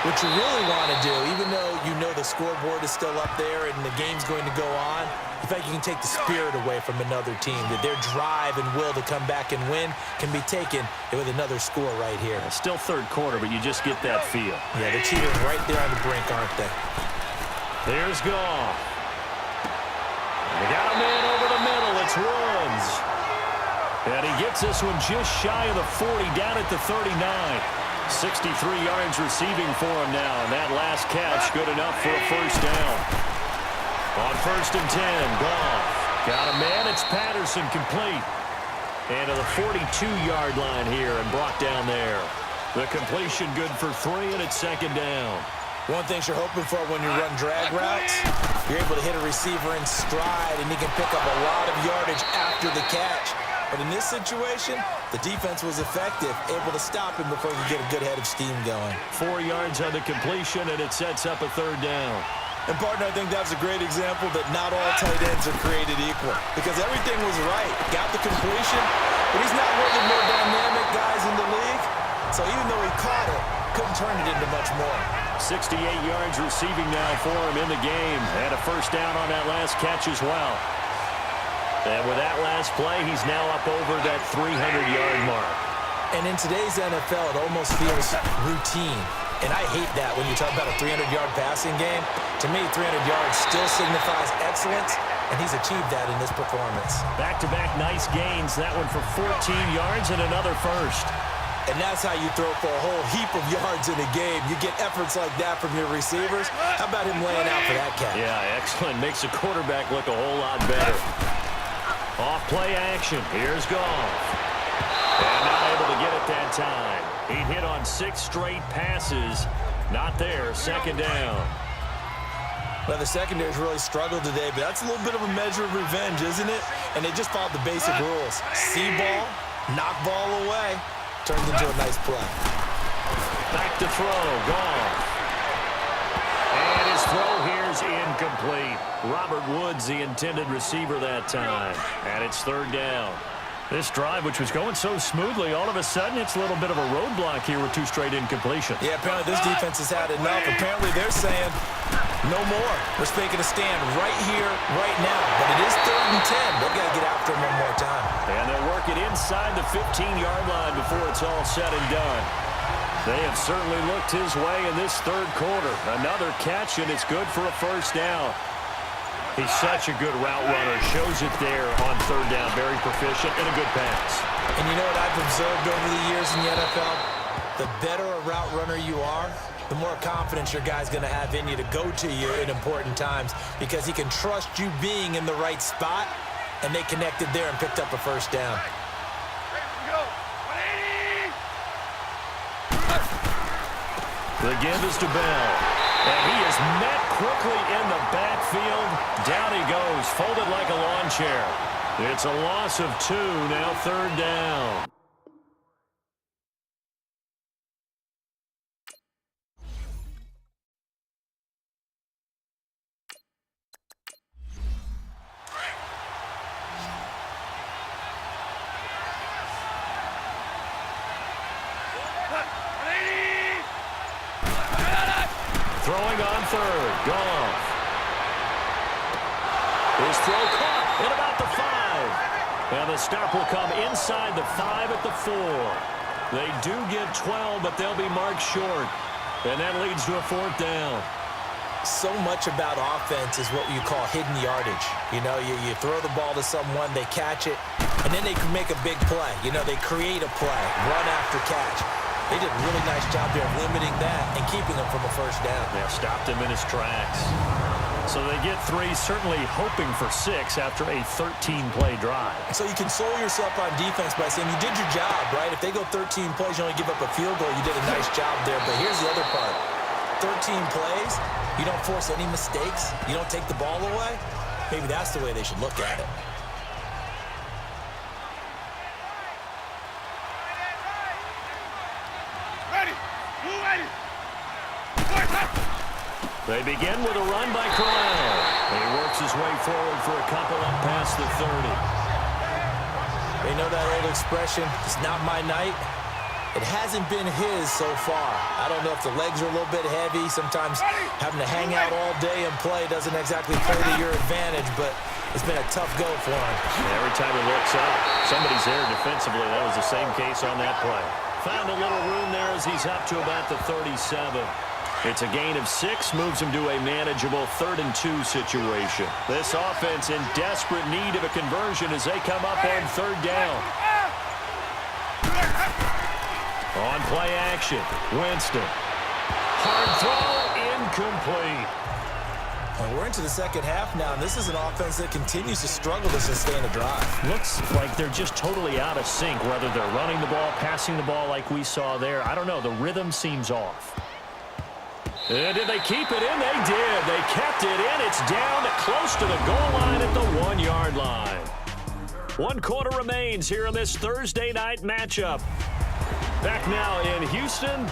What you really want to do, even though you know the scoreboard is still up there and the game's going to go on, you think you can take the spirit away from another team, that their drive and will to come back and win can be taken with another score right here. Still third quarter, but you just get that feel. Yeah, they're cheating right there on the brink, aren't they? Here's Goff. They got a man over the middle. It's Woods. And he gets this one just shy of the 40, down at the 39. 63 yards receiving for him now, and that last catch good enough for a first down. On 1st and 10, Goff got a man. It's Patterson, complete. And to the 42-yard line here and brought down there. The completion good for 3, and it's 2nd down. One thing you're hoping for when you run drag routes, you're able to hit a receiver in stride, and he can pick up a lot of yardage after the catch. But in this situation, the defense was effective, able to stop him before he could get a good head of steam going. 4 yards on the completion, and it sets up a 3rd down. And, partner, I think that's a great example that not all tight ends are created equal, because everything was right. Got the completion, but he's not one of the more dynamic guys in the league. So even though he caught it, couldn't turn it into much more. 68 yards receiving now for him in the game. And a first down on that last catch as well. And with that last play, he's now up over that 300-yard mark. And in today's NFL, it almost feels routine. And I hate that when you talk about a 300-yard passing game. To me, 300 yards still signifies excellence, and he's achieved that in this performance. Back-to-back nice gains. That one for 14 yards and another first. And that's how you throw for a whole heap of yards in a game. You get efforts like that from your receivers. How about him laying out for that catch? Yeah, excellent. Makes the quarterback look a whole lot better. Off play action. Here's Goff. And not able to get it that time. He hit on 6 straight passes. Not there. 2nd down. Well, the secondary's really struggled today, but that's a little bit of a measure of revenge, isn't it? And they just followed the basic rules. See ball, knock ball away. Turns into a nice play. Back to throw. Goff. And his throw here's incomplete. Robert Woods, the intended receiver that time. And it's 3rd down. This drive, which was going so smoothly, all of a sudden it's a little bit of a roadblock here with 2 straight incompletions. Yeah, apparently this defense has had enough. Apparently they're saying, no more. We're making a stand right here, right now. But it is 3rd and 10. They've got to get after him one more time. And they'll work it inside the 15-yard line before it's all said and done. They have certainly looked his way in this 3rd quarter. Another catch, and it's good for a first down. He's such a good route runner. Shows it there on 3rd down. Very proficient and a good pass. And you know what I've observed over the years in the NFL? The better a route runner you are, the more confidence your guy's going to have in you to go to you in important times, because he can trust you being in the right spot, and they connected there and picked up a first down. The give is to Bell. And he is met quickly in the backfield. Down he goes, folded like a lawn chair. It's a loss of 2, now 3rd down. Throwing on 3rd. Goff. His throw caught at about the 5. And the stop will come inside the 5 at the 4. They do get 12, but they'll be marked short. And that leads to a 4th down. So much about offense is what you call hidden yardage. You know, you throw the ball to someone, they catch it, and then they can make a big play. You know, they create a play, run after catch. They did a really nice job there of limiting that and keeping him from a first down. They stopped him in his tracks. So they get 3, certainly hoping for 6 after a 13-play drive. So you console yourself on defense by saying you did your job, right? If they go 13 plays, you only give up a field goal, you did a nice job there. But here's the other part. 13 plays, you don't force any mistakes, you don't take the ball away. Maybe that's the way they should look at it. They begin with a run by Corral. He works his way forward for a couple up past the 30. They know that old expression, it's not my night. It hasn't been his so far. I don't know if the legs are a little bit heavy. Sometimes having to hang out all day and play doesn't exactly play to your advantage, but it's been a tough go for him. Every time he looks up, somebody's there defensively. That was the same case on that play. Found a little room there as he's up to about the 37. It's a gain of 6, moves him to a manageable 3rd and 2 situation. This offense in desperate need of a conversion as they come up on 3rd down. On play action, Winston. Hard throw, incomplete. And we're into the second half now, and this is an offense that continues to struggle to sustain a drive. Looks like they're just totally out of sync, whether they're running the ball, passing the ball like we saw there. I don't know. The rhythm seems off. And did they keep it in? They did. They kept it in. It's down close to the goal line at the 1-yard line. 1 quarter remains here in this Thursday night matchup. Back now in Houston.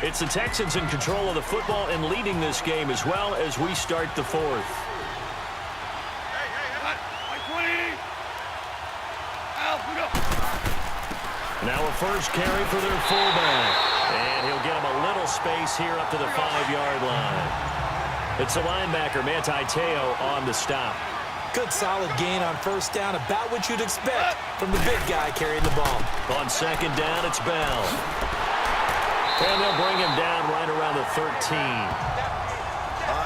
It's the Texans in control of the football and leading this game as well as we start the 4th. Now a first carry for their fullback. And he'll get him a little space here up to the 5-yard line. It's the linebacker, Manti Te'o, on the stop. Good solid gain on first down, about what you'd expect from the big guy carrying the ball. On 2nd down, it's Bell. And they'll bring him down right around the 13.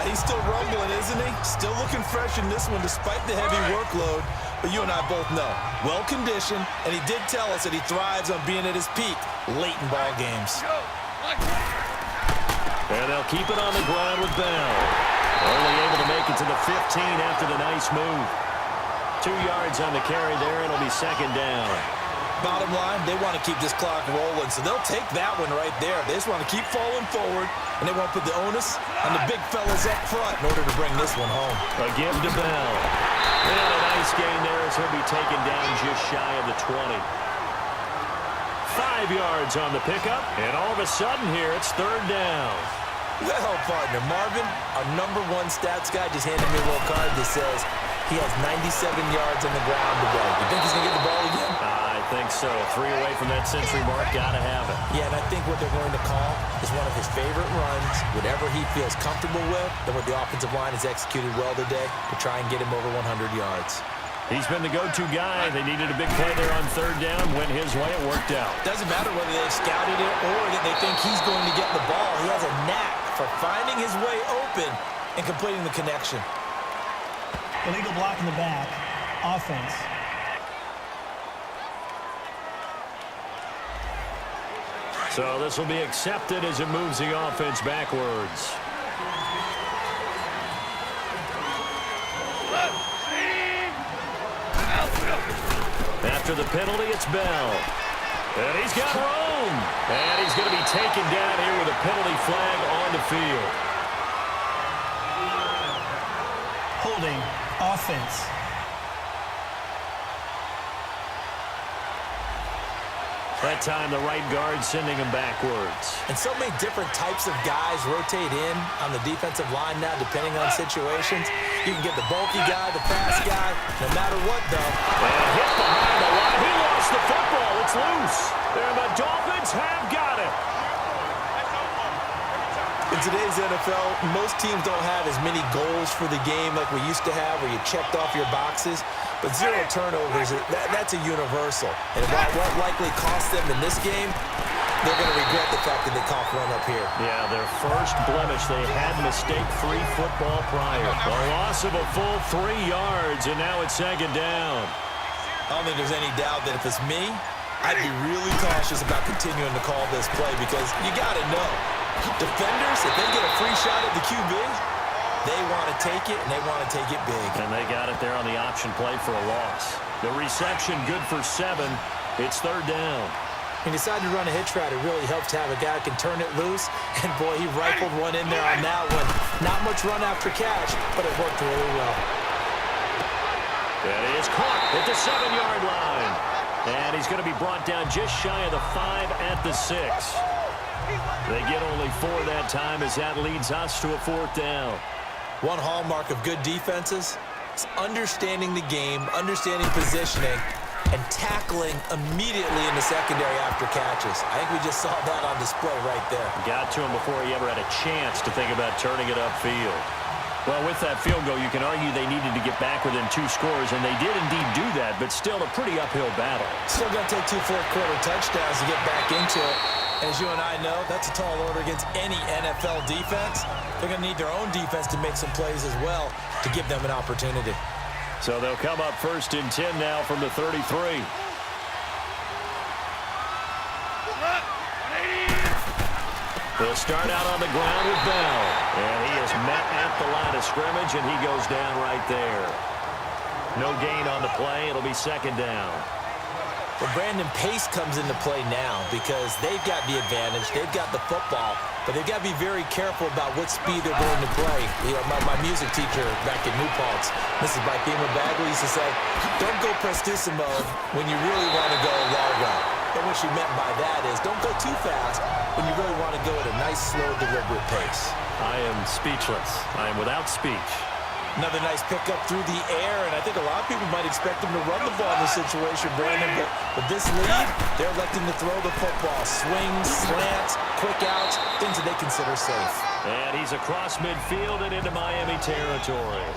He's still rumbling, isn't he? Still looking fresh in this one despite the heavy workload. But you and I both know, well-conditioned, and he did tell us that he thrives on being at his peak late in ball games. And they'll keep it on the ground with Bell. Only able to make it to the 15 after the nice move. 2 yards on the carry there, and it'll be 2nd down. Bottom line, they want to keep this clock rolling, so they'll take that one right there. They just want to keep falling forward, and they won't put the onus on the big fellas up front in order to bring this one home. A give to Bell. And a nice gain there as he'll be taken down just shy of the 20. 5 yards on the pickup, and all of a sudden here, it's 3rd down. Well, partner, Marvin, our #1 stats guy just handed me a little card that says he has 97 yards on the ground today. You think he's going to get the ball again? I think so. 3 away from that century mark. Got to have it. Yeah, and I think what they're going to call is one of his favorite runs, whatever he feels comfortable with, and what the offensive line has executed well today to try and get him over 100 yards. He's been the go-to guy. They needed a big play there on 3rd down. Went his way. It worked out. Doesn't matter whether they've scouted it or that they think he's going to get the ball. He has a knack for finding his way open and completing the connection. Illegal block in the back. Offense. So this will be accepted as it moves the offense backwards. After the penalty, it's Bell. And he's got room. And he's going to be taken down here with a penalty flag on the field. Holding. Offense. That time, the right guard sending him backwards. And so many different types of guys rotate in on the defensive line now, depending on situations. You can get the bulky guy, the fast guy, no matter what, though. And hit behind the line. He lost the football. It's loose. And the Dolphins have got it. In today's NFL, most teams don't have as many goals for the game like we used to have, where you checked off your boxes. But 0 turnovers, that's a universal. And while what likely cost them in this game, they're going to regret the fact that they coughed one up here. Yeah, their first blemish. They had mistake-free football prior. A loss of a full 3 yards, and now it's 2nd down. I don't think there's any doubt that if it's me, I'd be really cautious about continuing to call this play, because you got to know, defenders, if they get a free shot at the QB, they want to take it, and they want to take it big. And they got it there on the option play for a loss. The reception good for 7. It's 3rd down. He decided to run a hitch route. It really helps to have a guy who can turn it loose. And, boy, he rifled one in there on that one. Not much run after catch, but it worked really well. That is caught at the 7-yard line. And he's going to be brought down just shy of the 5 at the 6. They get only 4 that time as that leads us to a 4th down. One hallmark of good defenses is understanding the game, understanding positioning, and tackling immediately in the secondary after catches. I think we just saw that on display right there. Got to him before he ever had a chance to think about turning it upfield. Well, with that field goal, you can argue they needed to get back within 2 scores, and they did indeed do that, but still a pretty uphill battle. Still going to take 2 fourth-quarter touchdowns to get back into it. As you and I know, that's a tall order against any NFL defense. They're going to need their own defense to make some plays as well to give them an opportunity. So they'll come up 1st and 10 now from the 33. They'll start out on the ground with Bell. And he is met at the line of scrimmage, and he goes down right there. No gain on the play. It'll be 2nd down. Well, Brandon, pace comes into play now because they've got the advantage. They've got the football, but they've got to be very careful about what speed they're going to play. You know, my music teacher back in New Paltz, Mrs. Bikema Bagley, used to say, don't go prestissimo when you really want to go largo. And what she meant by that is don't go too fast when you really want to go at a nice, slow, deliberate pace. I am speechless. I am without speech. Another nice pickup through the air, and I think a lot of people might expect them to run the ball in this situation, Brandon, but with this lead, they're electing to throw the football. Swings, slants, quick outs, things that they consider safe. And he's across midfield and into Miami territory.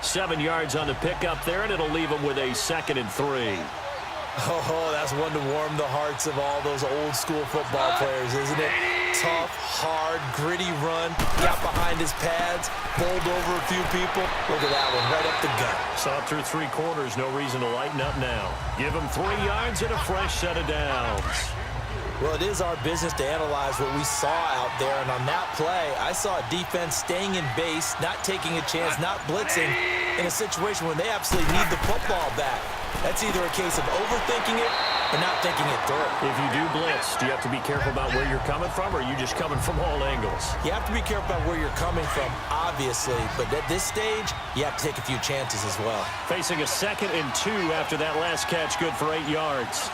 7 yards on the pickup there, and it'll leave him with a 2nd and 3. Oh, that's one to warm the hearts of all those old-school football players, isn't it? Tough, hard, gritty run, got behind his pads, bowled over a few people. Look at that one, right up the gut. Saw through 3 quarters, no reason to lighten up now. Give him 3 yards and a fresh set of downs. Well, it is our business to analyze what we saw out there, and on that play, I saw a defense staying in base, not taking a chance, not blitzing, in a situation where they absolutely need the football back. That's either a case of overthinking it or not thinking it through. If you do blitz, do you have to be careful about where you're coming from, or are you just coming from all angles? You have to be careful about where you're coming from, obviously, but at this stage, you have to take a few chances as well. Facing a 2nd and 2 after that last catch, good for 8 yards.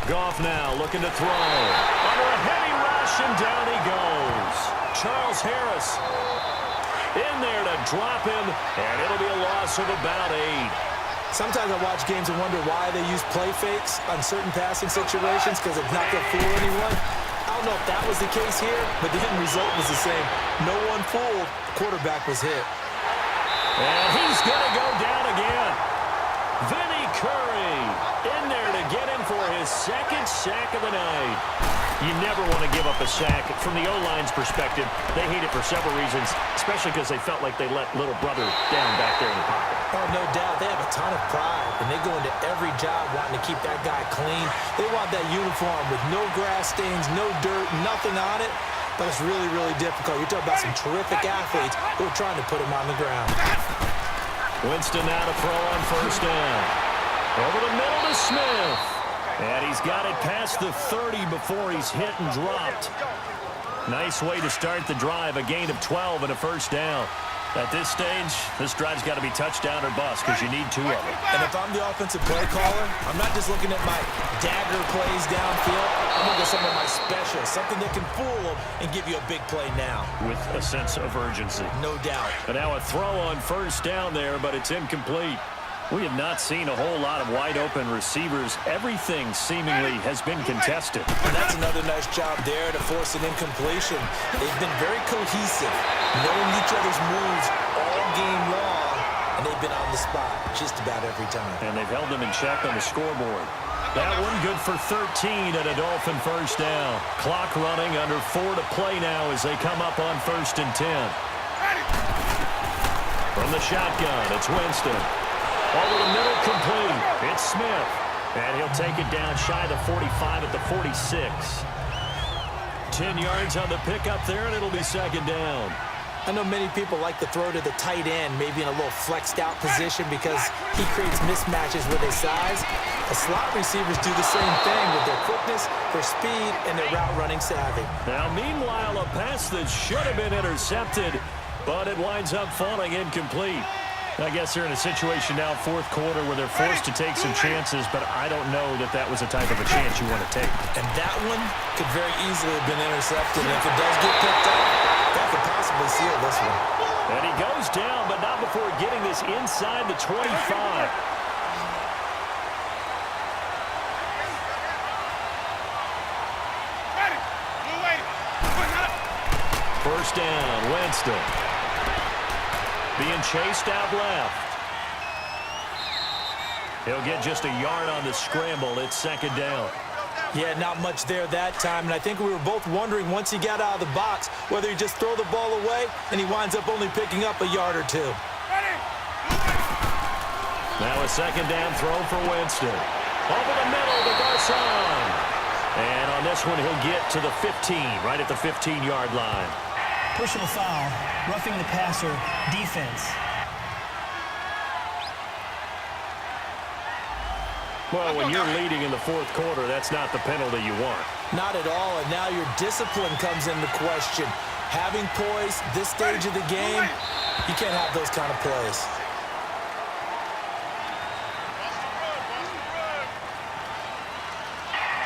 Goff now looking to throw. Under a heavy rush, and down he goes. Charles Harris in there to drop him, and it'll be a loss of about 8. Sometimes I watch games and wonder why they use play fakes on certain passing situations because it's not going to fool anyone. I don't know if that was the case here, but the end result was the same. No one fooled. The quarterback was hit. And he's going to go down again. Vinny Curry in there to get him for his 2nd sack of the night. You never want to give up a sack. From the O-line's perspective, they hate it for several reasons, especially because they felt like they let little brother down back there in the pocket. Oh, no doubt. They have a ton of pride, and they go into every job wanting to keep that guy clean. They want that uniform with no grass stains, no dirt, nothing on it. But it's really, really difficult. You're talking about some terrific athletes who are trying to put him on the ground. Winston now to throw on 1st down. Over the middle to Smith. And he's got it past the 30 before he's hit and dropped. Nice way to start the drive. A gain of 12 and a 1st down. At this stage, this drive's got to be touchdown or bust because you need 2 of them. And if I'm the offensive play caller, I'm not just looking at my dagger plays downfield. I'm looking at some of my specials, something that can fool them and give you a big play now. With a sense of urgency. No doubt. And now a throw on 1st down there, but it's incomplete. We have not seen a whole lot of wide-open receivers. Everything seemingly has been contested. And that's another nice job there to force an incompletion. They've been very cohesive, knowing each other's moves all game long, and they've been on the spot just about every time. And they've held them in check on the scoreboard. That one good for 13 and a Dolphin 1st down. Clock running, under 4 to play now as they come up on 1st and 10. From the shotgun, it's Winston. Over the middle, complete. It's Smith. And he'll take it down shy of the 45 at the 46. 10 yards on the pickup there, and it'll be 2nd down. I know many people like to throw to the tight end, maybe in a little flexed out position because he creates mismatches with his size. The slot receivers do the same thing with their quickness, their speed, and their route running savvy. Now, meanwhile, a pass that should have been intercepted, but it winds up falling incomplete. I guess they're in a situation now, 4th quarter, where they're forced to take some chances, but I don't know that that was the type of a chance you want to take. And that one could very easily have been intercepted. And if it does get picked up, that could possibly seal this one. And he goes down, but not before getting his is inside the 25. First down, Winston. Being chased out left. He'll get just a yard on the scramble. It's second down. Yeah, not much there that time, and I think we were both wondering once he got out of the box whether he'd just throw the ball away, and he winds up only picking up a yard or two. Now a second down throw for Winston. Over the middle to Garcon. And on this one, he'll get to the 15, right at the 15-yard line. Personal foul, roughing the passer, defense. Well, when you're leading in the fourth quarter, that's not the penalty you want. Not at all, and now your discipline comes into question. Having poise this stage of the game, you can't have those kind of plays.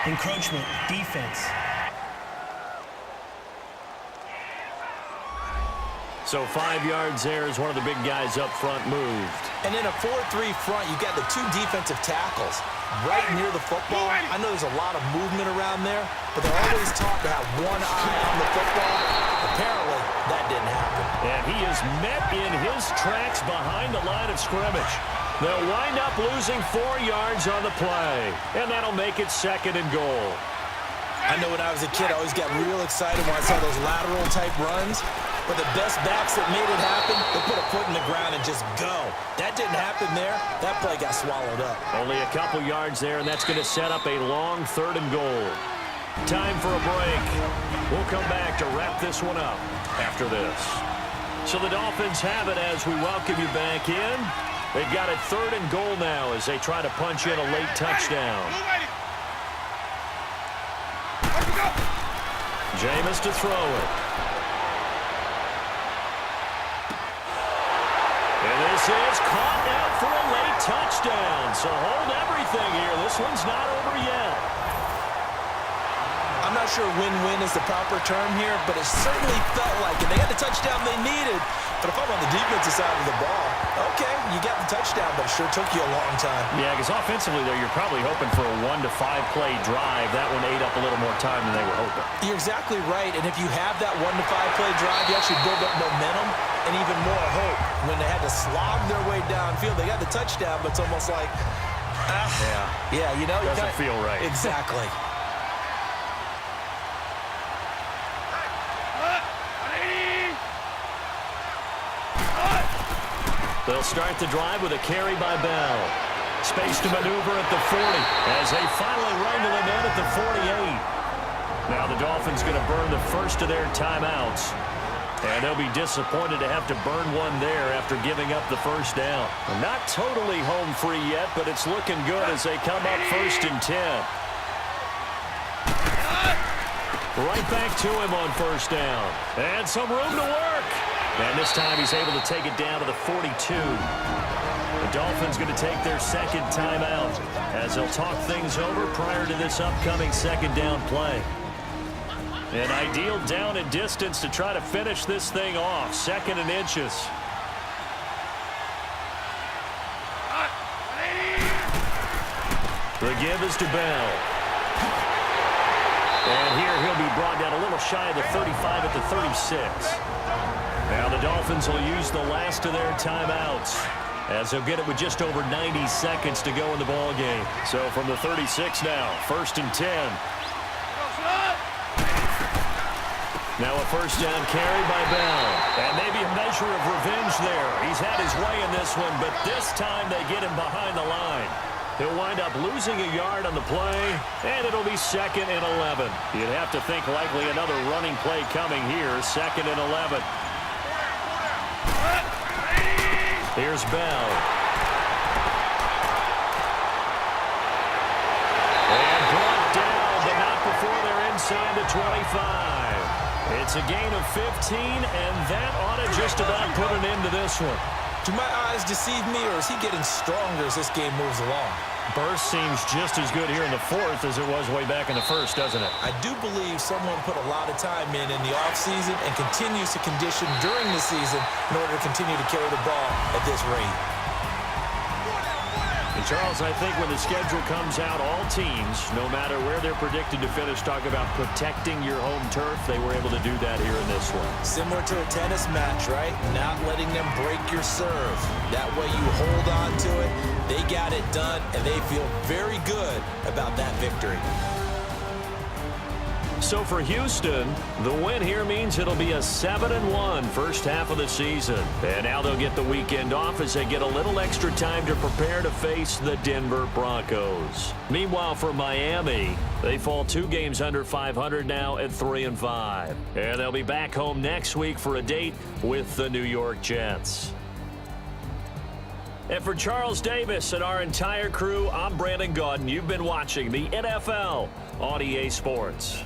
Encroachment, defense. So 5 yards there as one of the big guys up front moved. And in a 4-3 front, you've got the two defensive tackles right near the football. I know there's a lot of movement around there, but they're always taught to have one eye on the football. Apparently, that didn't happen. And he is met in his tracks behind the line of scrimmage. They'll wind up losing 4 yards on the play, and that'll make it second and goal. I know when I was a kid, I always got real excited when I saw those lateral-type runs. But the best backs that made it happen, they put a foot in the ground and just go. That didn't happen there. That play got swallowed up. Only a couple yards there, and that's going to set up a long third and goal. Time for a break. We'll come back to wrap this one up after this. So the Dolphins have it as we welcome you back in. They've got it third and goal now as they try to punch in a late touchdown. Jameis to throw it. And this is caught out for a late touchdown. So hold everything here. This one's not over yet. I'm not sure win-win is the proper term here, but it certainly felt like it. They had the touchdown they needed. But if I'm on the defensive side of the ball, okay, you got the touchdown, but it sure took you a long time. Yeah, because offensively, though, you're probably hoping for a 1 to 5 play drive. That one ate up a little more time than they were hoping. You're exactly right, and if you have that 1 to 5 play drive, you actually build up momentum and even more hope. When they had to slog their way downfield, they got the touchdown, but it's almost like, yeah, you know. Doesn't feel right. Exactly. They'll start the drive with a carry by Bell. Space to maneuver at the 40 as they finally wrangle him in at the 48. Now the Dolphins going to burn the first of their timeouts. And they'll be disappointed to have to burn one there after giving up the first down. Not totally home free yet, but it's looking good as they come up 1st and 10. Right back to him on 1st down. And some room to work. And this time he's able to take it down to the 42. The Dolphins going to take their second timeout as they'll talk things over prior to this upcoming second down play. An ideal down and distance to try to finish this thing off. 2nd and inches. The give is to Bell. And here he'll be brought down a little shy of the 35 at the 36. Now the Dolphins will use the last of their timeouts as they'll get it with just over 90 seconds to go in the ball game. So from the 36 now, 1st and 10. Now a first down carry by Bell. And maybe a measure of revenge there. He's had his way in this one, but this time they get him behind the line. He'll wind up losing a yard on the play, and it'll be 2nd and 11. You'd have to think likely another running play coming here, 2nd and 11. Here's Bell. And brought down, but not before they're inside the 25. It's a gain of 15, and that ought to just about put an end to this one. Do my eyes deceive me, or is he getting stronger as this game moves along? Burst seems just as good here in the fourth as it was way back in the first, doesn't it? I do believe someone put a lot of time in the offseason and continues to condition during the season in order to continue to carry the ball at this rate. And Charles, I think when the schedule comes out, all teams, no matter where they're predicted to finish, talk about protecting your home turf. They were able to do that here in this one. Similar to a tennis match, right? Not letting them break your serve. That way you hold on to it. They got it done, and they feel very good about that victory. So for Houston, the win here means it'll be a 7-1 first half of the season. And now they'll get the weekend off as they get a little extra time to prepare to face the Denver Broncos. Meanwhile, for Miami, they fall 2 games under 500 now at 3-5. And they'll be back home next week for a date with the New York Jets. And for Charles Davis and our entire crew, I'm Brandon Gaudin. You've been watching the NFL on EA Sports.